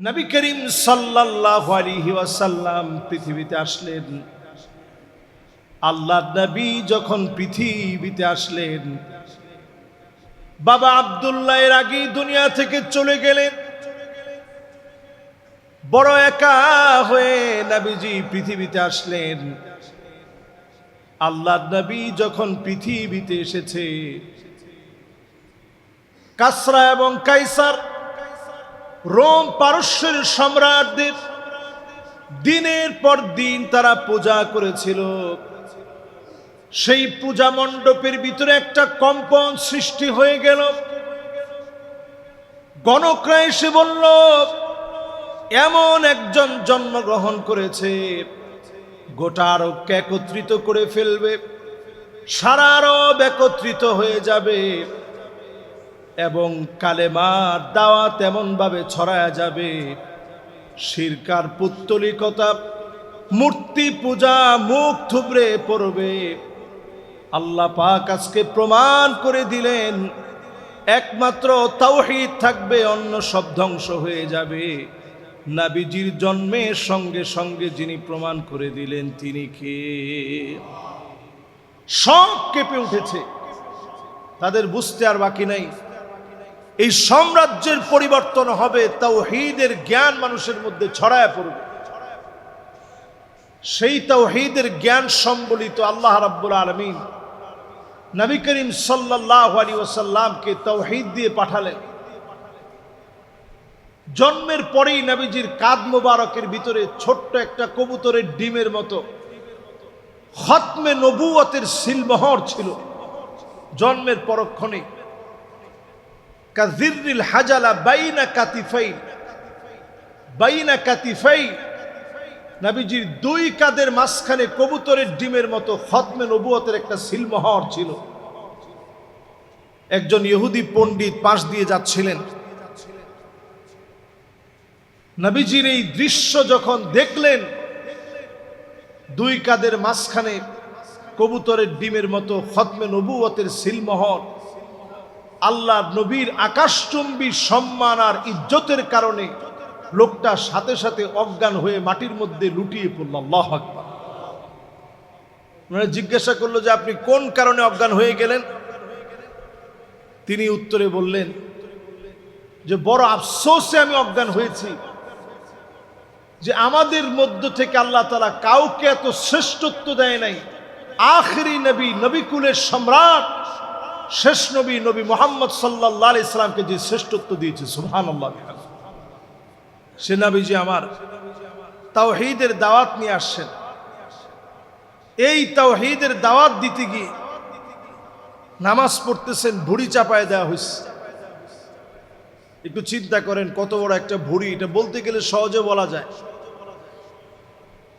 নবী করিম সাল্লাল্লাহু আলাইহি ওয়াসাল্লাম পৃথিবীতে আসলেন। আল্লাহর নবী যখন পৃথিবীতে আসলেন, বাবা আব্দুল্লাহ এর আগেই দুনিয়া থেকে চলে গেলেন। বড় একা হয়ে নবীজি পৃথিবীতে আসলেন। আল্লাহর নবী যখন পৃথিবীতে এসেছে, কাসরা এবং কাইসার রোম পারস্যের সম্রাটদের দিনের পর দিন তারা পূজা করেছিল। সেই পূজা মণ্ডপের ভিতরে একটা কম্পন সৃষ্টি হয়ে গেল। গণকরা এসে বলল, এমন একজন জন্মগ্রহণ করেছে, গোটা আরবকে একত্রিত করে ফেলবে, সারা আরব একত্রিত হয়ে যাবে এবং কালেমার দাওয়াত এমন ভাবে ছড়ায়া যাবে, শিরকার পুত্তলিকতা মূর্তি পূজা মুখ থুবড়ে পড়বে। আল্লাহ পাক আজকে প্রমাণ করে দিলেন, একমাত্র তাওহীদ থাকবে, অন্য সব ধ্বংস হয়ে যাবে। নবীজির জন্মের সঙ্গে সঙ্গে যিনি প্রমাণ করে দিলেন তিনি কে? সব কেঁপে উঠেছে, তাদের বুঝতে আর বাকি নাই। এই সাম্রাজ্যের পরিবর্তন হবে, তাওহীদের জ্ঞান মানুষের মধ্যে ছড়ায় পড়বে। সেই তাওহীদের জ্ঞান সম্বলিত আল্লাহ রাব্বুল আলামিন নবী করিম সাল্লাল্লাহু আলাইহি ওয়াসাল্লামকে তাওহীদ দিয়ে পাঠালেন। জন্মের পরেই নবীজির কাঁধ মোবারকের ভিতরে ছোট্ট একটা কবুতরের ডিমের মতো খতমে নবুয়তের সিলমোহর ছিল। জন্মের পরক্ষণে কাযিররিল হাজালা বাইনা কাতিফাই নবীজির দুই কাঁধের মাঝখানে কবুতরের ডিমের মতো খতমে নবুয়তের একটা সিলমোহর ছিল। একজন ইহুদি পণ্ডিত পাশ দিয়ে যাচ্ছিলেন। নবীজির এই দৃশ্য যখন দেখলেন, দুই কাঁধের মাঝখানে কবুতরের ডিমের মতো খতমে নবুয়তের সিলমোহর, আল্লাহর নবীর আকাশচুম্বী সম্মান আর ইজ্জতের কারণে লোকটা সাথে সাথে অজ্ঞান হয়ে মাটির মধ্যে লুটিয়ে পড়ল। আল্লাহু আকবার। জিজ্ঞাসা করলো যে আপনি কোন কারণে অজ্ঞান হয়ে গেলেন? তিনি উত্তরে বললেন যে বড় আফসোসে আমি অজ্ঞান হয়েছি যে আমাদের মধ্য থেকে আল্লাহ তাআলা কাউকে এত শ্রেষ্ঠত্ব দেয় নাই। আখিরি নবী, নবীকুলের সম্রাট, শেষ নবী, নবী মুহাম্মদ সাল্লাল্লাহু আলাইহি সাল্লামকে যে শ্রেষ্ঠত্ব দিয়েছে, সুবহানাল্লাহ। সে নবীজি আমার তাওহীদের দাওয়াত নিয়ে আসছেন। এই তাওহীদের দাওয়াত দিতে গিয়ে নামাজ পড়তেছেন, ভুঁড়ি চাপায় দেওয়া হয়েছে। একটু চিন্তা করেন কত বড় একটা ভুঁড়ি। এটা বলতে গেলে সহজে বলা যায়,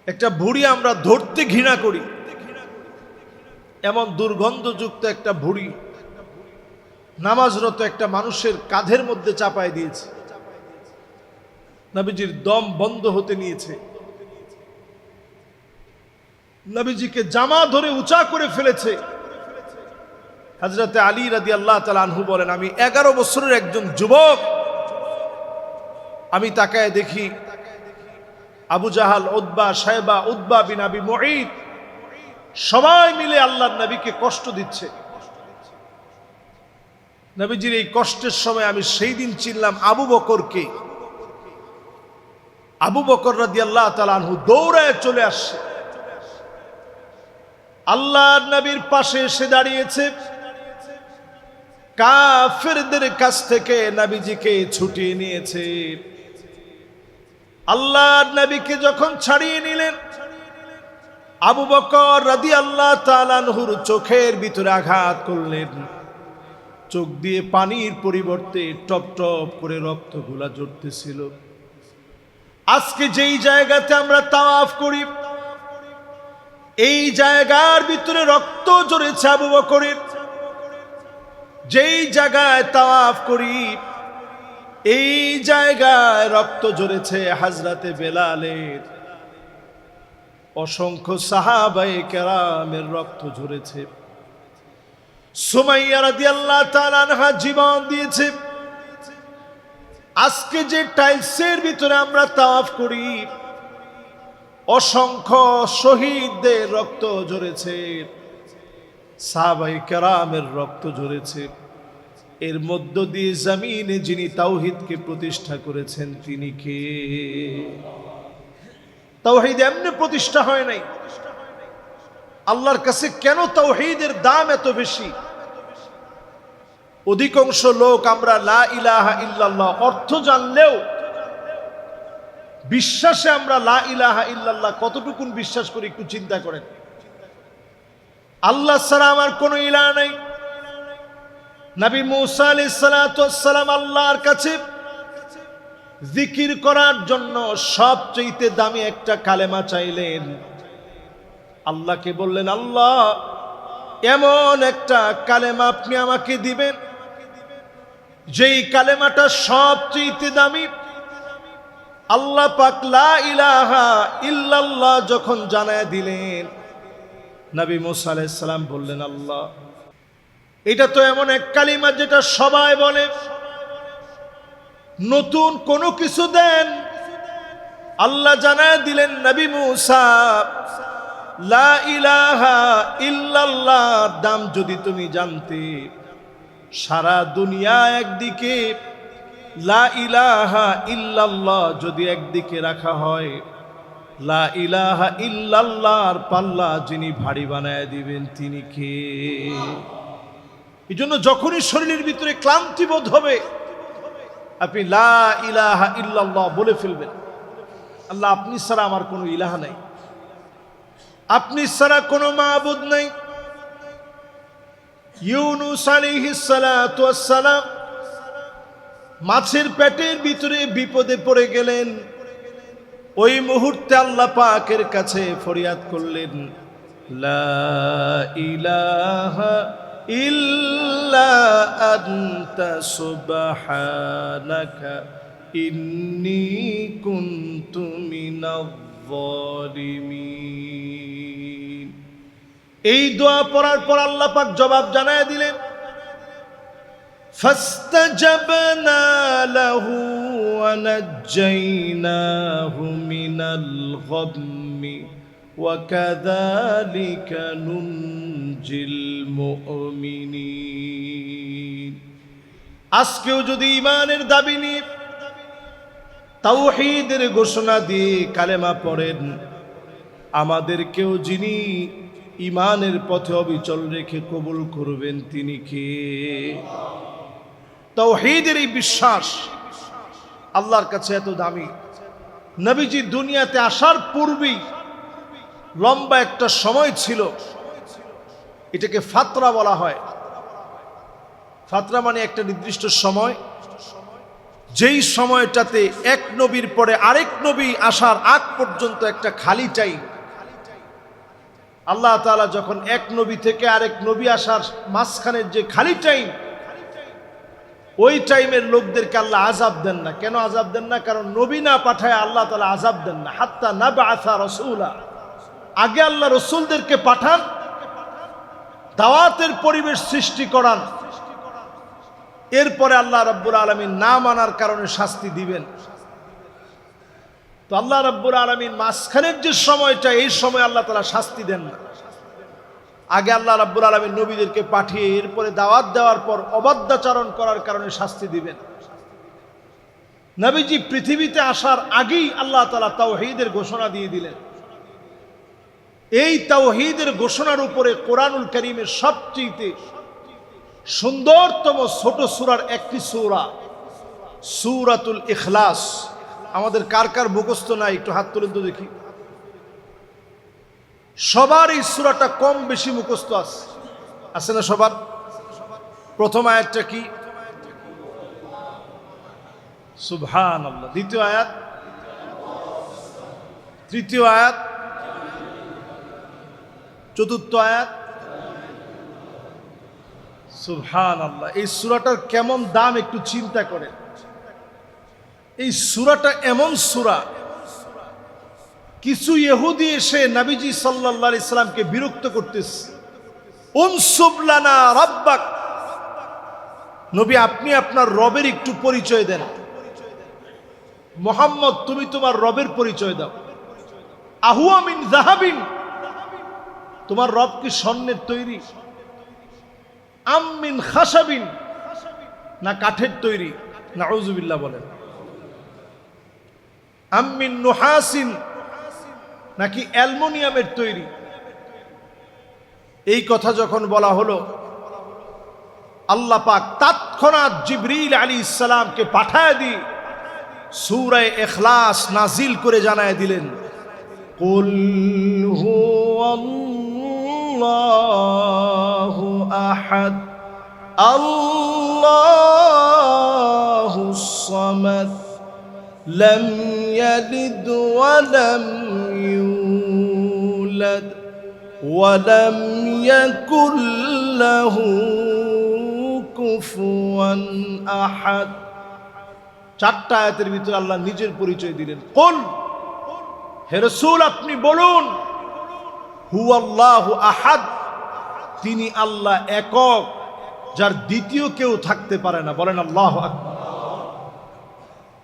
একটা ভুঁড়ি আমরা ধরতে ঘৃণা করি, এমন দুর্গন্ধযুক্ত একটা ভুঁড়ি নামাজরত একটা মানুষের কাঁধের মধ্যে চাপায় দিয়েছে। নবীজির দম বন্ধ হতে নিয়েছে। নবীজিকে জামা ধরে উঁচা করে ফেলেছে। হযরতে আলী রাদিয়াল্লাহু তাআলা আনহু বলেন, আমি 11 বছরের একজন যুবক, আমি তাকায় দেখি Abu Jahl, Utba, Shaiba, Utba bin Abi Muait সবাই মিলে আল্লাহর নবীকে কষ্ট দিচ্ছে। নবীজির এই কষ্টের সময় আমি সেই দিন চিনলাম আবু বকরকে। আবু বকর রাদিয়াল্লাহু তাআলা আনহু দৌড়ায় চলে আসছে, আল্লাহর নবীর পাশে এসে দাঁড়িয়েছে। কাফেরদের কাছ থেকে নবীজিকে ছুটিয়ে নিয়েছে। আল্লাহর নবীকে যখন ছাড়িয়ে নিলেন, আবু বকর রাদিয়াল্লাহু তাআলা আনহুর চোখের ভিতরে আঘাত করলেন। চোখ দিয়ে পানির পরিবর্তে টপ টপ করে রক্তগুলা ঝরতেছিল। আজকে যেই জায়গাতে আমরা তাওয়াফ করি, এই জায়গার ভিতরে রক্ত ঝরেছে আবু বকরের। যেই জায়গায় তাওয়াফ করি, এই জায়গায় রক্ত ঝরেছে হযরতে বেলালের। অসংখ্য সাহাবায়ে কেরামের রক্ত ঝরেছে। সুমাইয়া রাদিয়াল্লাহু তাআলা আনহা জীবন দিয়েছে। আজকে যে টাইলসের ভিতরে আমরা তাওয়াফ করি, অসংখ্য শহীদদের রক্ত ঝরেছে, সাহাবায়ে কেরামের রক্ত ঝরেছে। এর মধ্য দিয়ে জমিনে যিনি তাওহীদকে প্রতিষ্ঠা করেছেন তিনি কে? তাওহীদ এমনি প্রতিষ্ঠা হয় নাই। আল্লাহর কাছে কেন তাওহীদের দাম এত বেশি? অধিকাংশ লোক আমরা লা ইলাহা ইল্লাল্লাহ অর্থ জানলেও বিশ্বাসে আমরা লা ইলাহা ইল্লাল্লাহ কতটুকুন বিশ্বাস করি একটু চিন্তা করেন। আল্লাহ ছাড়া আমার কোনো ইলাহ নাই। নবী মুসা আলাইহিস সালাতু ওয়াস সালাম আল্লাহর কাছে জিকির করার জন্য সবচেয়ে দামি একটা কালেমা চাইলেন। আল্লাহকে বললেন, আল্লাহ এমন একটা কালেমা আপনি আমাকে দিবেন যেই কালেমাটা সবচেয়ে দামি। আল্লাহ পাক লা ইলাহা ইল্লাল্লাহ যখন জানায় দিলেন, নবী মুসা আলাইহিস সালাম বললেন, আল্লাহ এটা তো এমন এক কালিমা যেটা সবাই বলে, নতুন কোনো কিছু দেন। আল্লাহ জানায় দিলেন, নবী মুসা লা ইলাহা ইল্লাল্লাহর দাম যদি তুমি জানতে, সারা দুনিয়া একদিকে, লা ইলাহা ইল্লাল্লাহ যদি একদিকে রাখা হয়, লা ইলাহা ইল্লাল্লাহর পাল্লা যিনি ভারী বানায় দিবেন তিনি কে? এই জন্য যখনই শরীরের ভিতরে ক্লান্তি বোধ হবে আপনি লা ইলাহা ইল্লাল্লাহ বলে ফেলবেন। আল্লাহ আপনি ছাড়া আমার কোনো ইলাহা নাই, আপনি ছাড়া কোনো মাবুদ নাই। ইউনূস আলাইহিস সালাতু ওয়াস সালাম মাছের পেটের ভিতরে বিপদে পড়ে গেলেন। ওই মুহূর্তে আল্লাহ পাকের কাছে ফরিয়াদ করলেন, লা ইলাহা ইল্লা আনতা সুবহানাকা ইন্নী কুনতু মিনাজ জালিমিন। এই দোয়া পড়ার পর আল্লাহ পাক জবাব জানায় দিলেন, ফাস্তাজাবনা লাহু ওয়া নাজ্জাইনাহু মিনাল গাম্মি ওয়া কাযালিকা নুনজিল মুমিনিন। আজকেও যদি ঈমানের দাবি নিয়ে তাওহীদের ঘোষণা দিয়ে কালেমা পড়েন, আমাদেরকেও যিনি ঈমানের পথে অবিচল রেখে কবুল করবেন তিনি কে? তাওহীদের এই বিশ্বাস আল্লাহর কাছে এত দামি। নবীজি দুনিয়াতে আসার পূর্বেই লম্বা একটা সময় ছিল, এটাকে ফাতরা বলা হয়। ফাতরা মানে একটা নির্দিষ্ট সময়, যেই সময়টাতে এক নবীর পরে আরেক নবী আসার আগ পর্যন্ত একটা খালি টাইম। আল্লাহ তাআলা যখন এক নবী থেকে আরেক নবী আসার মাঝখানের যে খালি টাইম, ওই টাইমের লোকদেরকে আল্লাহ আযাব দেন না। কেন আযাব দেন না? কারণ নবী না পাঠায় আল্লাহ তাআলা আযাব দেন না। হাত্তা নাবআসা রাসূলা, আগে আল্লাহ রসুলদেরকে পাঠান, দাওয়াতের পরিবেশ সৃষ্টি করান, এরপরে আল্লাহ রাব্বুল আলামিন না মানার কারণে শাস্তি দিবেন। তো আল্লাহ রাব্বুল আলামিন মাঝখানের যে সময়টা, এই সময় আল্লাহ তাআলা শাস্তি দেন না। আগে আল্লাহ রাব্বুল আলামিন নবীদেরকে পাঠিয়ে এরপরে দাওয়াত দেওয়ার পর অবাধ্যাচরণ করার কারণে শাস্তি দিবেন। নবীজি পৃথিবীতে আসার আগেই আল্লাহ তাআলা তাওহীদের ঘোষণা দিয়ে দিলেন। এই তাওহীদের ঘোষণার উপরে কোরআনুল কারীমের সবচেয়ে সুন্দরতম ছোট সূরার একটি সূরা সূরাতুল ইখলাস। আমাদের কার কার মুখস্থ নাই একটু হাত তুলেন তো দেখি। সবার এই সূরাটা কম বেশি মুখস্থ আছে না সবার? প্রথম আয়াতটা কি? সুবহানাল্লাহ। দ্বিতীয় আয়াত, তৃতীয় আয়াত, চতুর্থ আয়াত। সুবহানাল্লাহ। এই সূরাটার কেমন দাম একটু চিন্তা করেন। এই সূরাটা এমন সূরা, কিছু ইহুদি এসে নবীজি সাল্লাল্লাহু আলাইহি সাল্লামকে বিরক্ত করতেছে। উনসুব লানা রাব্বাক, নবী আপনি আপনার রবের একটু পরিচয় দেন। মুহাম্মদ তুমি তোমার রবের পরিচয় দাও। আহুয়া মিন যাহাবিন, তোমার রব কি স্বর্ণের তৈরি? আম মিন খাসাবিন, না কাঠের তৈরি? নাউযুবিল্লাহ বলেন। আম মিন নুহাসিন, নাকি অ্যালুমিনিয়ামের তৈরি? এই কথা যখন বলা হলো, আল্লাহ পাক তৎক্ষণাৎ জিবরিল আলাইহিস সালামকে পাঠায় দিয়ে সূরা ইখলাস নাজিল করে জানায় দিলেন, কুল হুয়াল্লাহু আহাদ আল্লাহুস সামাদ লাম ইয়ালিদ ওয়া লাম ইউলাদ ওয়া লাম ইয়াকুল লাহু কুফুয়ান আহাদ। চারটা আয়াতের ভিতরে আল্লাহ নিজের পরিচয় দিলেন। কুল, হে রাসূল আপনি বলুন, হুয়াল্লাহু আহাদ, তিনি আল্লাহ একক, যার দ্বিতীয় কেউ থাকতে পারে না। বলেন আল্লাহু আকবার।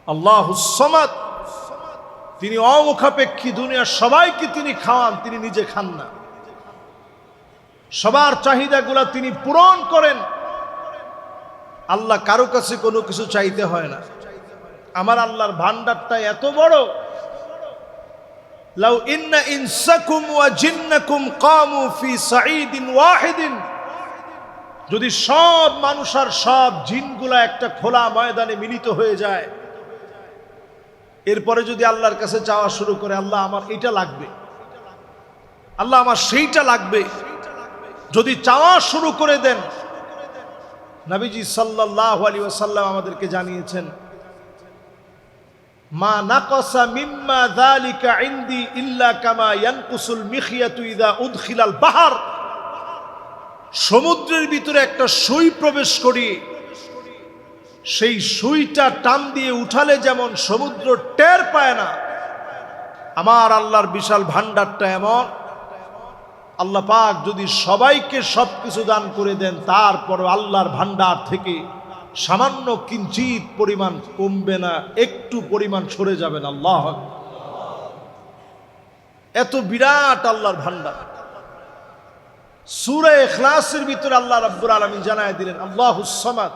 আল্লাহুস সামাদ, তিনি অমুখাপেক্ষী, দুনিয়ার সবাইকে তিনি খাওয়ান, তিনি নিজে খান না। সবার চাহিদাগুলা তিনি পূরণ করেন। আল্লাহ কারো কাছে কোনো কিছু চাইতে হয় না। আমার আল্লাহর ভান্ডারটা এত বড়, লাউ ইন্না ইনসাকুম ওয়া জিন্নাকুম কামু ফি সাঈদিন ওয়াহিদিন, যদি সব মানুষ আর সব জিনগুলা একটা খোলা ময়দানে মিলিত হয়ে যায়, এরপরে যদি আল্লাহর কাছে চাওয়া শুরু করে, আল্লাহ আমার এটা লাগবে, আল্লাহ আমার সেইটা লাগবে, যদি চাওয়া শুরু করে দেন, নবীজি সাল্লাল্লাহু আলাইহি ওয়াসাল্লাম আমাদেরকে জানিয়েছেন, মা নাকাসা মিম্মা যালিকা ইনদি ইল্লা কামা ইয়ানকুসুল মিখিয়াতু ইযা উদখিলাল বাহর, সমুদ্রের ভিতরে একটা সুই প্রবেশ করি, সেই সুইটা টান দিয়ে উঠালে যেমন সমুদ্র টের পায় না, আমার আল্লাহর বিশাল ভান্ডারটা এমন, আল্লাহ পাক যদি সবাইকে সবকিছু দান করে দেন, তারপর আল্লাহর ভান্ডার থেকে সামান্য কিঞ্চিত পরিমাণ কমবে না, একটু পরিমাণ সরে যাবেন। আল্লাহ, এত বিরাট আল্লাহর ভান্ডার। সূরা ইখলাসের ভিতরে আল্লাহ রাব্বুল আলামিন জানায় দিলেন, আল্লাহুস সামাদ,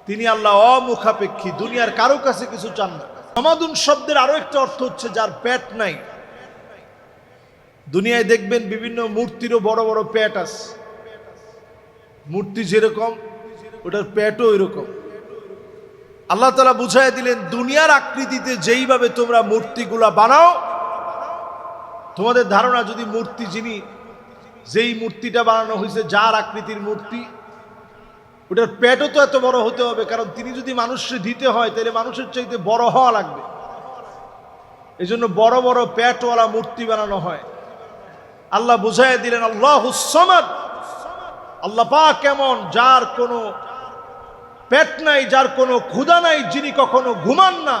তিনি আল্লাহ অমুখাপেক্ষী, দুনিয়ার কারো কাছে কিছু চান না। সমাদুন শব্দের আরো একটা অর্থ হচ্ছে যার পেট নাই। দুনিয়ায় দেখবেন বিভিন্ন মূর্তিরও বড় বড় পেট আছে, মূর্তি যেরকম ওটার পেটও এরকম। আল্লাহ তাআলা বুঝায় দিলেন, দুনিয়ার আকৃতিতে যেইভাবে তোমরা মূর্তিগুলা বানাও, তোমাদের ধারণা যদি মূর্তি যেই মূর্তিটা বানানো হয়েছে, যার আকৃতির মূর্তি, ওটার পেটও তো এত বড় হতে হবে, কারণ তিনি যদি মানুষকে দিতে হয় তাহলে মানুষের চাইতে বড় হওয়া লাগবে। এই জন্য বড় বড় পেটওয়ালা মূর্তি বানানো হয়। আল্লাহ বুঝাই দিলেন, আল্লাহুস সামাদ, আল্লাহ পাক কেমন, যার কোনো পেট নাই, যার কোনো ক্ষুধা নাই, যিনি কখনো ঘুমান না,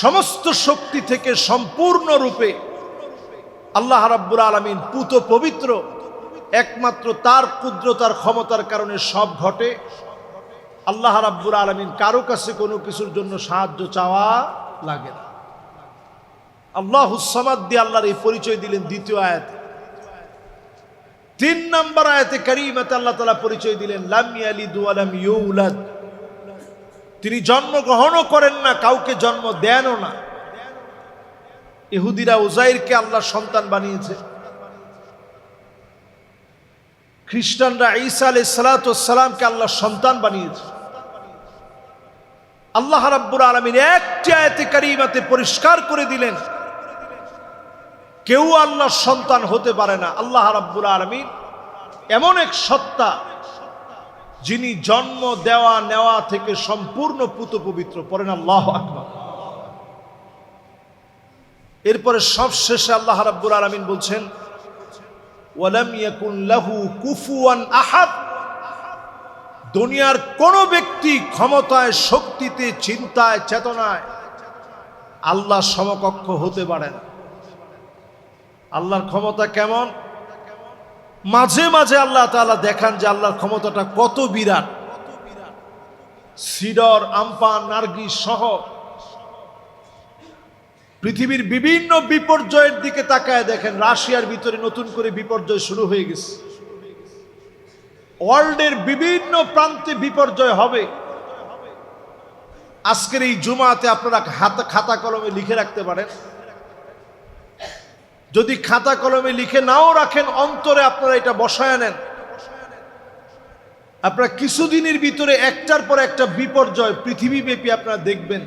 সমস্ত শক্তি থেকে সম্পূর্ণরূপে আল্লাহ রাব্বুল আলামিন পুত পবিত্র, একমাত্র তার কুদরতার ক্ষমতার কারণে সব ঘটে। আল্লাহ রাব্বুল আলামিন কারো কাছে কোনো কিছুর জন্য সাহায্য চাওয়া লাগে না। আল্লাহুস সামাদ দিয়ে আল্লাহর এই পরিচয় দিলেন দ্বিতীয় আয়াতে। 3 নম্বর আয়াতে কারীমাতে আল্লাহ তাআলা পরিচয় দিলেন, লাম ইয়ালিদ ওয়া লাম ইউলাদ, তিনি জন্মগ্রহণও করেন না, কাউকে জন্ম দেনও না। ইহুদিরা উজাইরকে আল্লাহর সন্তান বানিয়েছে, খ্রিস্টানরা ঈসা আলাইহিস সালাতু ওয়াস সালামকে আল্লাহর সন্তান বানিয়েছে। আল্লাহ রাব্বুল আলামিন একটি আয়াতে কারীমাতে পরিষ্কার করে দিলেন, কেউ আল্লাহর সন্তান হতে পারে না। আল্লাহ রাব্বুল আলামিন এমন এক সত্তা, যিনি জন্ম দেওয়া নেওয়া থেকে সম্পূর্ণ পুত পবিত্র। পড়েন আল্লাহু আকবার। এরপরে সবশেষে আল্লাহ রাব্বুল আলামিন বলছেন, ওয়ালাম ইয়াকুন লাহু কুফুয়ান আহাদ, দুনিয়ার কোন ব্যক্তি ক্ষমতায়, শক্তিতে, চিন্তায়, চেতনায় আল্লাহ সমকক্ষ হতে পারে না। আল্লাহর ক্ষমতা কেমন, মাঝে মাঝে আল্লাহ তাআলা দেখান যে আল্লাহর ক্ষমতাটা কত বিরাট। সিডর, আমপান, নার্গিস সহ পৃথিবীর বিভিন্ন বিপর্যয়ের দিকে তাকায় দেখেন, রাশিয়ার ভিতরে নতুন করে বিপর্যয় শুরু হয়ে গেছে। ওয়ার্ল্ডের বিভিন্ন প্রান্তে বিপর্যয় হবে। আজকের এই জুমাতে আপনারা খাতা কলমে লিখে রাখতে পারেন। যদি খাতা কলমে লিখে নাও রাখেন, অন্তরে আপনারা এটা বসায় নেন। আপনারা কিছুদিনের ভিতরে একটার পর একটা বিপর্যয় পৃথিবীব্যাপী আপনারা দেখবেন,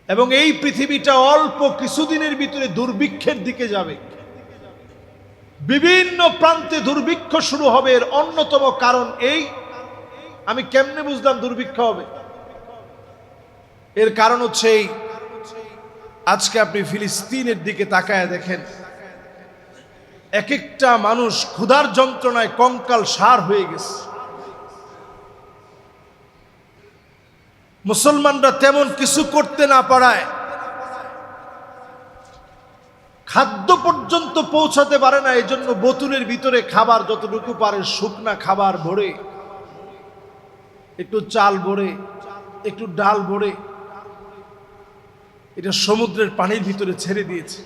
এবং এই পৃথিবীটা অল্প কিছুদিনের ভিতরে দুর্ভিক্ষের দিকে যাবে। বিভিন্ন প্রান্তে দুর্ভিক্ষ শুরু হবে। এর অন্যতম কারণ এই, আমি কেমনে বুঝলাম দুর্ভিক্ষ হবে? এর কারণ হচ্ছে এই, আজকে আপনি ফিলিস্তিনের দিকে তাকায় দেখেন, এক একটা মানুষ ক্ষুধার যন্ত্রণায় কঙ্কাল সার হয়ে গেছে। মুসলমানরা তেমন কিছু করতে না পারায় খাদ্য পর্যন্ত পৌঁছাতে পারে না। এই জন্য বোতলের ভিতরে খাবার যতটুকু পারে, শুকনা খাবার ভরে, একটু চাল ভরে, একটু ডাল ভরে, এটা সমুদ্রের পানির ভিতরে ছেড়ে দিয়েছে।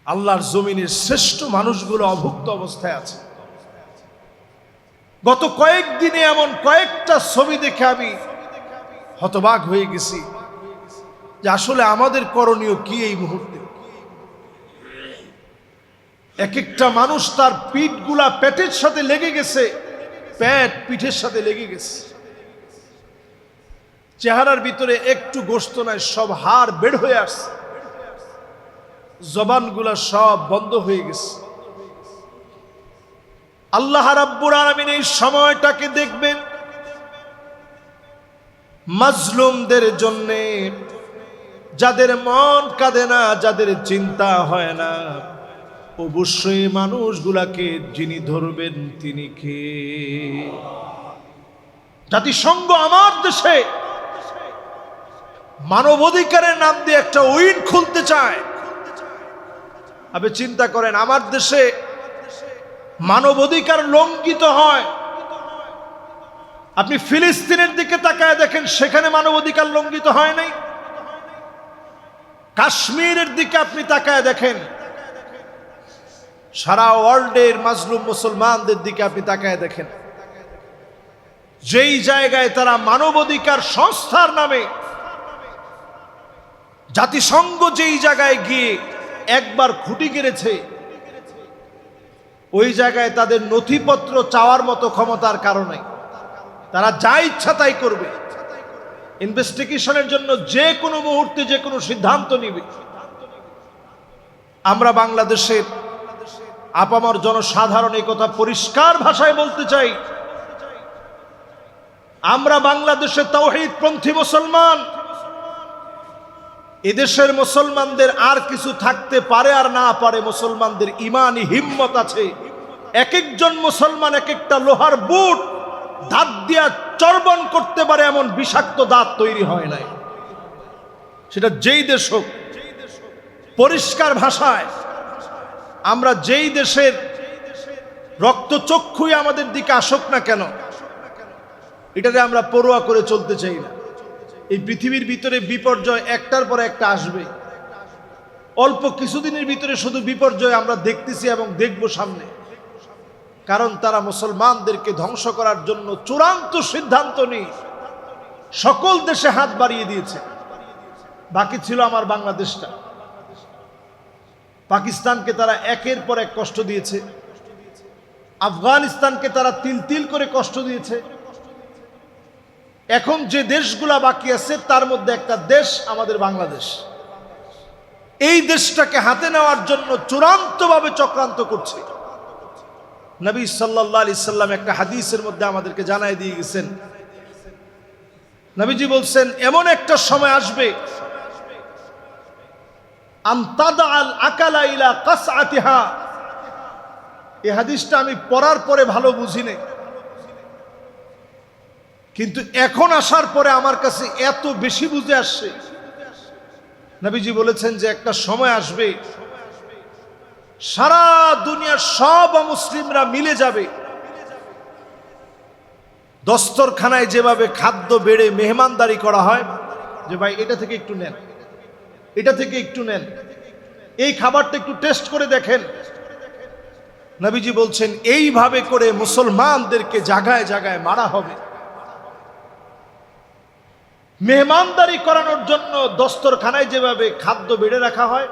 আল্লাহর জমিনের শ্রেষ্ঠ মানুষগুলো অভুক্ত অবস্থায় আছে। গত কয়েকদিনে এমন কয়েকটা ছবি দেখে আমি হতবাক হয়ে গেছি যে আসলে আমাদের করণীয় কি এই মুহূর্তে। এক একটা মানুষ তার পিঠগুলা পেটের সাথে লেগে গেছে, পেট পিঠের সাথে লেগে গেছে। চেহারার ভিতরে একটু গোশত নাই, সব হাড় বের হয়ে আসছে, জবানগুলা সব বন্ধ হয়ে গেছে। আল্লাহ রাব্বুল আলামিন এই সময়টাকে দেখবেন মাজলুমদের জন্যে, যাদের মন কাঁদে না, যাদের চিন্তা হয় না, অবশ্যই মানুষগুলাকে যিনি ধরবেন তিনি কে? জাতিসংঘ আমার দেশে মানবাধিকারের নাম দিয়ে একটা উইং খুলতে চায়। আপনি চিন্তা করেন, আমার দেশে মানবাধিকার লঙ্ঘিত হয়। আপনি ফিলিস্তিনের দিকে তাকায় দেখেন, সেখানে মানবাধিকার লঙ্ঘিত হয় নাই। কাশ্মীরের দিকে আপনি তাকায় দেখেন, সারা ওয়ার্ল্ডের মাজলুম মুসলমানদের দিকে আপনি তাকায় দেখেন, যেই জায়গায় তারা মানবাধিকার সংস্থার নামে, জাতিসংঘ যেই জায়গায় গিয়ে একবার খুঁটি গেড়েছে, ওই জায়গায় তাদের নথিপত্র চাওয়ার মতো ক্ষমতার কারণে তারা যা ইচ্ছা তাই করবে। ইনভেস্টিগেশনের জন্য যে কোনো মুহূর্তে যে কোনো সিদ্ধান্ত নিবে। আমরা বাংলাদেশের আপামর জনসাধারণ এই কথা পরিষ্কার ভাষায় বলতে চাই, আমরা বাংলাদেশের তাওহীদপন্থী মুসলমান। এদেশের মুসলমানদের আর কিছু থাকতে পারে আর না পারে, মুসলমানদের ইমানি হিম্মত আছে। এক একজন মুসলমান এক একটা লোহার বুট দাঁত দিয়া চর্বণ করতে পারে, এমন বিষাক্ত দাঁত তৈরি হয় নাই। সেটা যেই দেশ হোক, পরিষ্কার ভাষায় আমরা যেই দেশের রক্তচক্ষুই আমাদের দিকে আসুক না কেন, এটাকে আমরা পরোয়া করে চলতে চাই না। এই পৃথিবীর ভিতরে বিপর্যয় একটার পর একটা আসবে। অল্প কিছুদিনের ভিতরে শুধু বিপর্যয় আমরা দেখতেছি এবং দেখব সামনে। কারণ তারা মুসলমানদেরকে ধ্বংস করার জন্য চূড়ান্ত সিদ্ধান্ত নিয়ে সকল দেশে হাত বাড়িয়ে দিয়েছে। বাকি ছিল আমার বাংলাদেশটা। পাকিস্তানকে তারা একের পর এক কষ্ট দিয়েছে, আফগানিস্তানকে তারা তিল তিল করে কষ্ট দিয়েছে। এখন যে দেশগুলা বাকি আছে তার মধ্যে একটা দেশ আমাদের বাংলাদেশ। এই দেশটাকে হাতে নেওয়ার জন্য চূড়ান্তভাবে চক্রান্ত করছে। নবী সাল্লাল্লাহু আলাইহি সাল্লাম একটা হাদিসের মধ্যে আমাদেরকে জানাই দিয়ে গেছেন, নবীজি বলছেন, এমন একটা সময় আসবে, আনতাদাল আকালা ইলা কাসআতিহা। এই হাদিসটা আমি পড়ার পরে ভালো বুঝিনি, কিন্তু এখন আসার পরে আমার কাছে এত বেশি বুঝে আসছে। নবীজি বলেছেন যে একটা সময় আসবে, সারা দুনিয়ার সব মুসলিমরা মিলে যাবে, দস্তরখানায় যেভাবে খাদ্য বেড়ে মেহমানদারি করা হয়, যে ভাই এটা থেকে একটু নেন, এটা থেকে একটু নেন, এই খাবারটা একটু টেস্ট করে দেখেন। নবীজি বলছেন এইভাবে করে মুসলমানদেরকে জায়গায় জায়গায় মারা হবে। মেহমানদারি করানোর জন্য দস্তরখানায় যেভাবে খাদ্য বেড়ে রাখা হয়,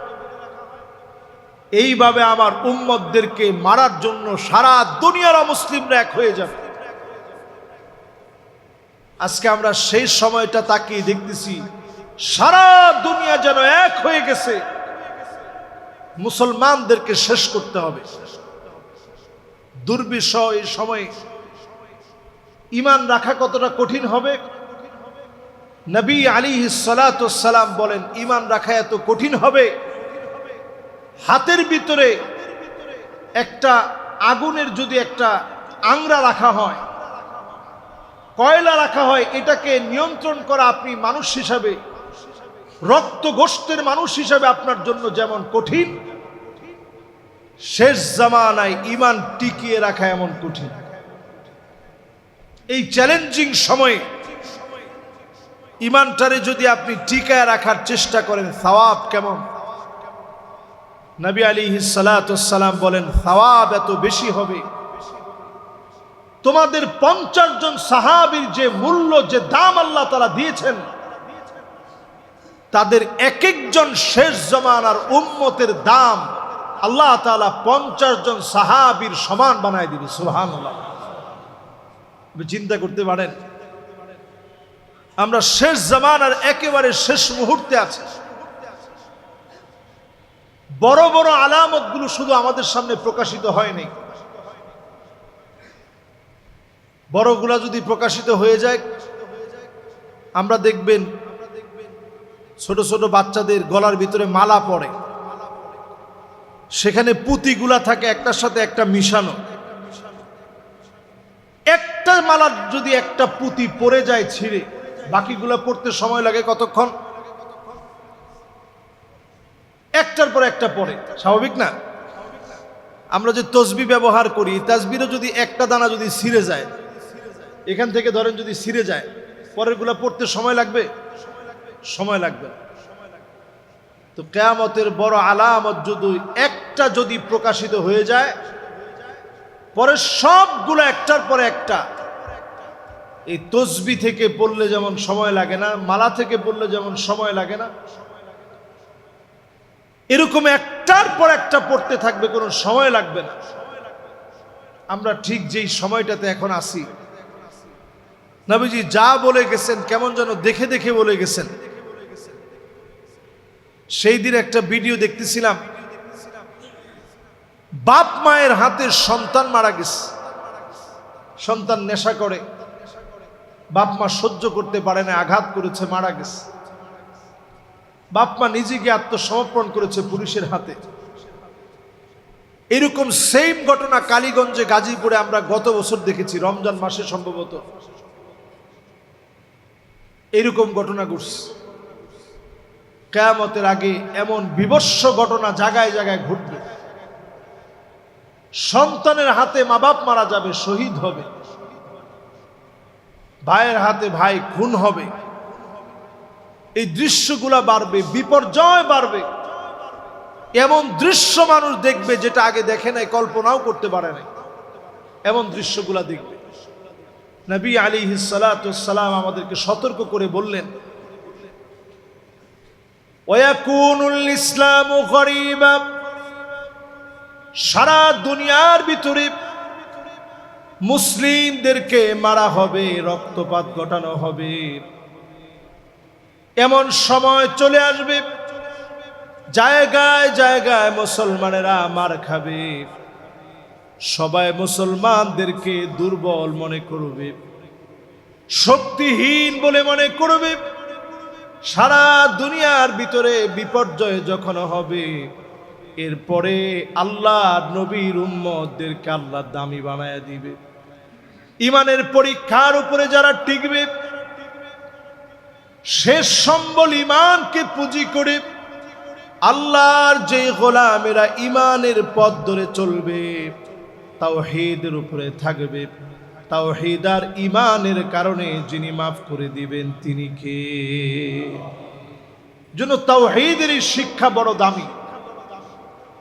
এইভাবে আমার উম্মতদেরকে মারার জন্য সারা দুনিয়ার মুসলিমরা এক হয়ে যাবে। আজকে আমরা সেই সময়টা তাকিয়ে দেখতেছি, সারা দুনিয়া যেন এক হয়ে গেছে, মুসলমানদেরকে শেষ করতে হবে। দুর্বিষহ এই সময়ে ঈমান রাখা কতটা কঠিন হবে। নবী আলাইহিস সালাতু ওয়াস সালাম বলেন, ঈমান রাখা এত কঠিন হবে, হাতের ভিতরে একটা আগুনের যদি একটা আংরা রাখা হয়, কয়লা রাখা হয়, এটাকে নিয়ন্ত্রণ করা আপনি মানুষ হিসাবে, রক্ত গোশতের মানুষ হিসাবে আপনার জন্য যেমন কঠিন, শেষ জামানায় ঈমান টিকিয়ে রাখা এমন কঠিন। এই চ্যালেঞ্জিং সময়ে ঈমানটারে যদি আপনি টিকায় রাখার চেষ্টা করেন, সওয়াব কেমন। নবী আলাইহিস সালাতু ওয়াস সালাম বলেন, সওয়াব এত বেশি হবে, তোমাদের 50 জন সাহাবীর যে মূল্য, যে দাম আল্লাহ তাআলা দিয়েছেন, তাদের এক একজন শেষ জামানার উম্মতের দাম আল্লাহ তাআলা 50 জন সাহাবীর সমান বানায় দিবে। সুবহানাল্লাহ। চিন্তা করতে পারেন, আমরা শেষ জামানার একেবারে শেষ মুহূর্তে আছি। বড় বড় আলামতগুলো শুধু আমাদের সামনে প্রকাশিত হয়নি, বড়গুলা যদি প্রকাশিত হয়ে যায়, আমরা দেখবেন ছোট ছোট বাচ্চাদের গলার ভিতরে মালা পড়ে, সেখানে পুঁতিগুলা থাকে একটার সাথে একটা মিশানো। একটা মালার যদি একটা পুঁতি পড়ে যায় ছিঁড়ে, বাকিগুলা পড়তে সময় লাগে কতক্ষণ? একটার পর একটা পড়ে, স্বাভাবিক না? আমরা যে তসবিহ ব্যবহার করি, তাসবিহও যদি একটা দানা যদি ছিঁড়ে যায়, এখান থেকে ধরেন যদি ছিঁড়ে যায়, পরেরগুলা পড়তে সময় লাগবে? সময় লাগবে। তো কিয়ামতের বড় আলামত যদি একটা যদি প্রকাশিত হয়ে যায়, পরে সবগুলো একটার পরে একটা। এই তসবিহ থেকে পড়লে যেমন সময় লাগে না, মালা থেকে পড়লে যেমন সময় লাগে না, এরকম একটার পর একটা পড়তে থাকবে, কোনো সময় লাগবে না। আমরা ঠিক যেই সময়টাতে এখন আছি, নবীজি যা বলে গেছেন কেমন যেন দেখে দেখে বলে গেছেন। সেই দিন একটা ভিডিও দেখতেছিলাম, বাপ মায়ের হাতে সন্তান মারা গেছে। সন্তান নেশা করে, বাপ মা সহ্য করতে পারে না, আঘাত করেছে, মারা গেছে। বাপ মা নিজেকে আত্মসমর্পণ করেছে পুলিশের হাতে। এরকম সেম ঘটনা কালীগঞ্জে, গাজীপুরে আমরা গত বছর দেখেছি, রমজান মাসে সম্ভবত এরকম ঘটনা ঘটছে। কিয়ামতের আগে এমন বিভৎস ঘটনা জায়গায় জায়গায় ঘটবে। সন্তানের হাতে মা বাপ মারা যাবে, শহীদ হবে। ভাইয়ের হাতে ভাই খুন হবে। এই দৃশ্যগুলা বাড়বে, বিপর্যয় বাড়বে। এমন দৃশ্য মানুষ দেখবে যেটা আগে দেখে নাই, কল্পনাও করতে পারে নাই। এমন দৃশ্যগুলা দেখবে। নবী আলাইহিস সালাতু ওয়াস সালাম আমাদেরকে সতর্ক করে বললেন, ওয়ায়াকুনুল ইসলামু গরীবা, সারা দুনিয়ার ভিতরে মুসলিমদেরকে মারা হবে, রক্তপাত ঘটানো হবে। এমন সময় চলে আসবে, জায়গায় জায়গায় মুসলমানেরা মার খাবে। সবাই মুসলমানদেরকে দুর্বল মনে করবে, শক্তিহীন বলে মনে করবে। সারা দুনিয়ার ভিতরে বিপর্যয় যখন হবে, এরপরে আল্লাহ নবীর উম্মতদেরকে আল্লাহ দামি বানায় দিবে। ঈমানের পরীক্ষার উপরে যারা টিকবে, শেষ সম্বল ঈমানকে পুঁজি করে আল্লাহর যে গোলামেরা ঈমানের পথ ধরে চলবে, তাওহীদের উপরে থাকবে, তাওহীদ আর ঈমানের কারণে যিনি মাফ করে দিবেন তিনি কে? জন্য তাওহীদের এই শিক্ষা বড় দামি।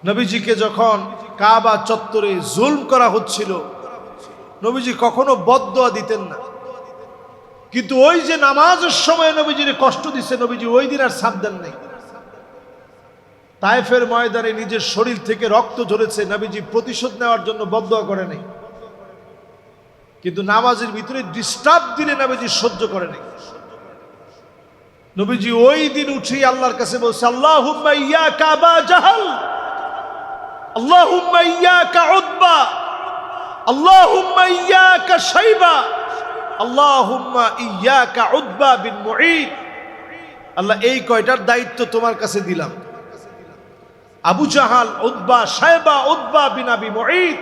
নবীজিকে যখন কাবা চত্বরে জুলম করা হচ্ছিল, নবীজি কখনো বদদুয়া দিতেন না, কিন্তু ওই যে নামাজের সময় নবীজির কষ্ট দিছে, নবীজি ওই দিন আর ছাড় দেন নাই। তায়েফের ময়দানে নিজের শরীর থেকে রক্ত ঝরেছে, নবীজি প্রতিশোধ নেওয়ার জন্য বদদুয়া করে নাই, কিন্তু নামাজের ভিতরে ডিস্টার্ব দিলে নবীজি সহ্য করে নাই। নবীজি ওই দিন উঠে আল্লাহর কাছে বলছে, আল্লাহুম্মা ইয়াকা আবা জাহাল, আল্লাহুম্মা ইয়াকা উতবা, আল্লাহুম্মা ইয়াকা শাইবা, আল্লাহুম্মা ইয়াকা উতবা বিন মুঈদ। আল্লাহ, এই কয়টার দায়িত্ব তোমার কাছে দিলাম, Abu Jahl, Utba, শাইবা, Utba bin আবি মুঈদ,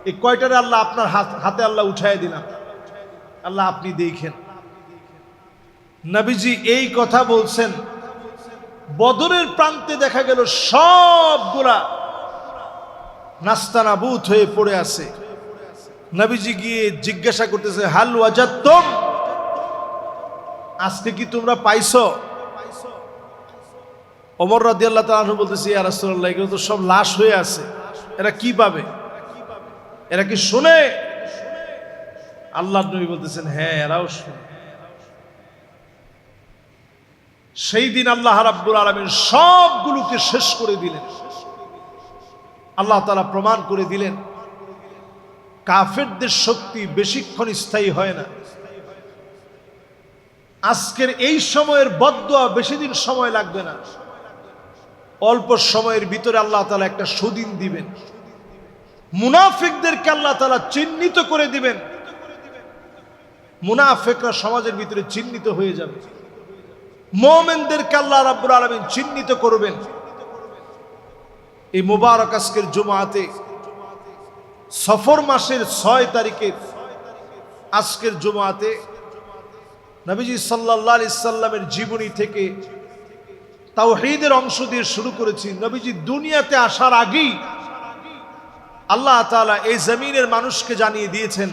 এই কয়টারে আল্লাহ আপনার হাতে আল্লাহ উঠায় দিলাম, আল্লাহ আপনি দেখেন। নবীজি এই কথা বলছেন, বদরের প্রান্তে দেখা গেল সবগুলা নাস্তানাবুদ হয়ে পড়ে আছে। নবীজি গিয়ে জিজ্ঞাসা করতেছে, হাল ওয়াজাদতুম, আজকে কি তোমরা পাইছো? ওমর রাদিয়াল্লাহু তাআলা আনহু বলতেছে, ইয়া রাসূলুল্লাহ, এগুলো তো সব লাশ হয়ে আছে, এরা কি পাবে? এরা কি শুনে? আল্লাহর নবী বলতেছেন, হ্যাঁ এরাও শুনে। সেই দিন আল্লাহ রাব্বুল আলামিন সবগুলোকে শেষ করে দিলেন। আল্লাহ তাআলা প্রমাণ করে দিলেন, কাফেরদের শক্তি বেশিক্ষণ স্থায়ী হয় না। আজকের এই সময়ের বদদুয়া বেশি দিন সময় লাগবে না, অল্প সময়ের ভিতরে আল্লাহ তাআলা একটা সুদিন দিবেন। মুনাফিকদেরকে আল্লাহ তাআলা চিহ্নিত করে দিবেন, মুনাফিকরা সমাজের ভিতরে চিহ্নিত হয়ে যাবে। মুমিনদেরকে আল্লাহ রাব্বুল আলামিন চিহ্নিত করবেন। এই মুবারক আজকের জুমাতে, সফর মাসের 6 তারিখের আজকের জুমাতে নবীজি সাল্লাল্লাহু আলাইহি সাল্লামের জীবনী থেকে তাওহীদের অংশ দিয়ে শুরু করেছি। নবীজি দুনিয়াতে আসার আগেই আল্লাহ তাআলা এই জমিনের মানুষকে জানিয়ে দিয়েছেন,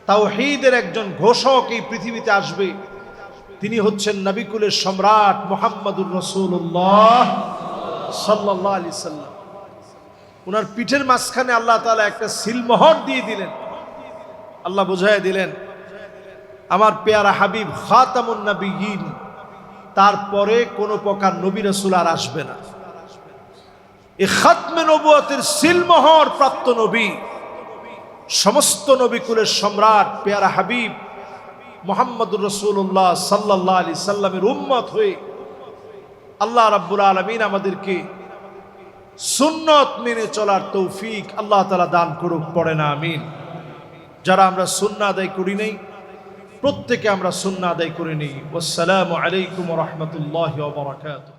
তাওহীদের একজন ঘোষক এই পৃথিবীতে আসবে, তিনি হচ্ছেন নবিকুলের সম্রাট মুহাম্মদুর রাসূলুল্লাহ সাল্লাল্লাহু আলাইহি সাল্লাম। ওনার পিঠের মাঝখানে আল্লাহ তাআলা একটা সিলমোহর দিয়ে দিলেন। আল্লাহ বুঝাইয়া দিলেন, আমার পেয়ারা হাবিব খাতামুন নবিয়্যিন, তারপরে কোনো প্রকার নবী রাসূল আর আসবে না। এই খাতমে নবুয়তের সিলমোহর প্রাপ্ত নবী, সমস্ত নবিকুলের সম্রাট পেয়ারা হাবিব মুহাম্মদুর রাসূলুল্লাহ সাল্লাল্লাহু আলাইহি সাল্লামের উম্মত হয়ে আল্লাহ রাব্বুল আলামিন আমাদেরকে সুন্নত মেনে চলার তৌফিক আল্লাহ তাআলা দান করুক, পড়ে না আমিন। যারা আমরা সুন্নাহ আদায় করি নাই, প্রত্যেকে আমরা সুন্নাহ আদায় করে নিই। আসসালামু আলাইকুম ওয়া রাহমাতুল্লাহি ওয়া বারাকাতুহু।